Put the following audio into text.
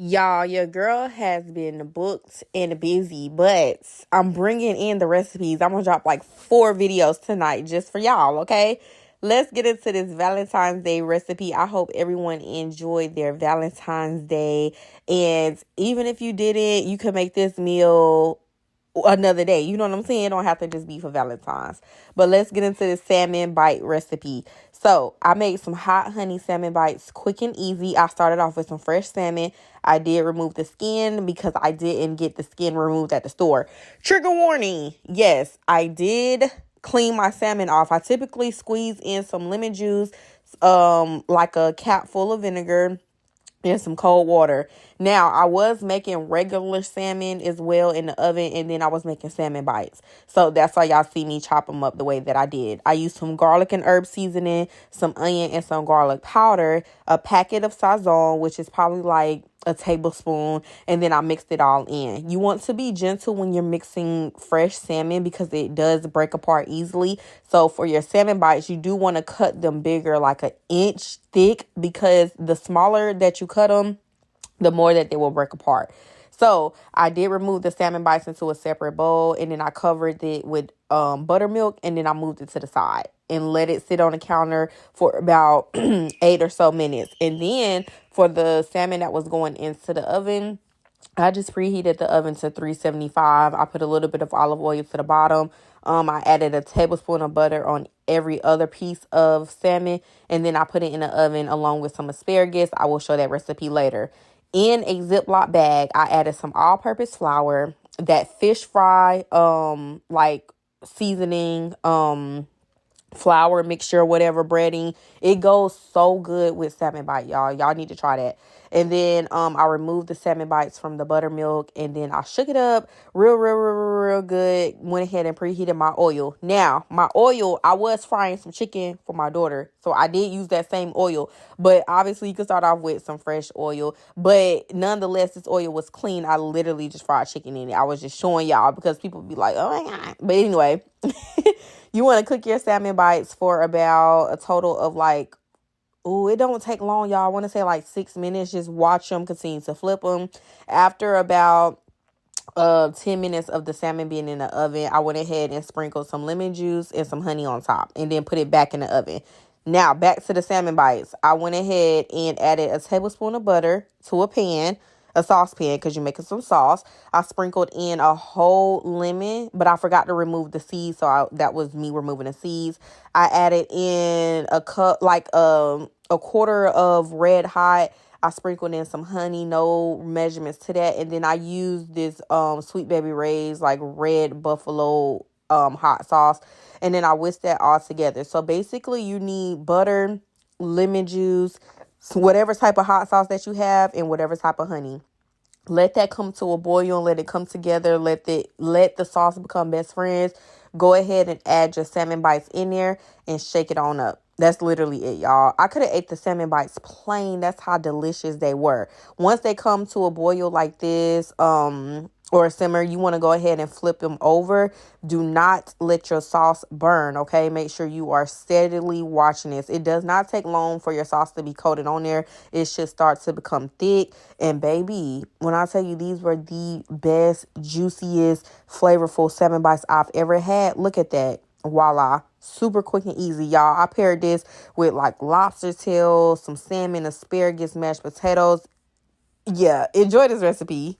Y'all, your girl has been booked and busy, but I'm bringing in the recipes. I'm gonna drop like 4 videos tonight just for y'all, okay? Let's get into this Valentine's Day recipe. I hope everyone enjoyed their Valentine's Day. And even if you didn't, you can make this meal another day. You know what I'm saying? It don't have to just be for Valentine's. But let's get into the salmon bite recipe. So I made some hot honey salmon bites quick and easy. I started off with some fresh salmon. I did remove the skin because I didn't get the skin removed at the store. Trigger warning. Yes, I did clean my salmon off. I typically squeeze in some lemon juice, like a cap full of vinegar and some cold water. Now, I was making regular salmon as well in the oven, and then I was making salmon bites. So that's why y'all see me chop them up the way that I did. I used some garlic and herb seasoning, some onion and some garlic powder, a packet of sazon, which is probably like a tablespoon, and then I mixed it all in. You want to be gentle when you're mixing fresh salmon because it does break apart easily. So for your salmon bites, you do want to cut them bigger, like an inch thick, because the smaller that you cut them, the more that they will break apart. So I did remove the salmon bites into a separate bowl, and then I covered it with buttermilk, and then I moved it to the side and let it sit on the counter for about 8 or so minutes. And then for the salmon that was going into the oven, I just preheated the oven to 375. I put a little bit of olive oil to the bottom. I added a tablespoon of butter on every other piece of salmon, and then I put it in the oven along with some asparagus. I will show that recipe later. In a Ziploc bag, I added some all-purpose flour, that fish fry, like seasoning, flour mixture, whatever, breading. It goes so good with salmon bite, y'all. Y'all need to try that. And then I removed the salmon bites from the buttermilk, and then I shook it up real good. Went ahead and preheated my oil. Now, my oil, I was frying some chicken for my daughter, so I did use that same oil. But obviously, you can start off with some fresh oil. But nonetheless, this oil was clean. I literally just fried chicken in it. I was just showing y'all because people be like, oh my God. But anyway, you want to cook your salmon bites for about a total of like, it don't take long, y'all. I want to say like 6 minutes. Just watch them, continue to flip them. After about 10 minutes of the salmon being in the oven, I went ahead and sprinkled some lemon juice and some honey on top, and then put it back in the oven. Now, back to the salmon bites. I went ahead and added a tablespoon of butter to a pan, a saucepan, because you're making some sauce. I sprinkled in a whole lemon, but I forgot to remove the seeds, so that was me removing the seeds. I added in a cup, like a quarter of red hot. I sprinkled in some honey, no measurements to that. And then I used this Sweet Baby Ray's like red buffalo hot sauce. And then I whisked that all together. So basically you need butter, lemon juice, whatever type of hot sauce that you have, and whatever type of honey. Let that come to a boil and let it come together. Let the sauce become best friends. Go ahead and add your salmon bites in there and shake it on up. That's literally it, y'all. I could have ate the salmon bites plain. That's how delicious they were. Once they come to a boil like this, or a simmer, you want to go ahead and flip them over. Do not let your sauce burn, okay? Make sure you are steadily watching this. It does not take long for your sauce to be coated on there. It should start to become thick. And baby, when I tell you these were the best, juiciest, flavorful salmon bites I've ever had, look at that. Voila. Super quick and easy, y'all. I paired this with like lobster tails, some salmon, asparagus, mashed potatoes. Yeah, enjoy this recipe.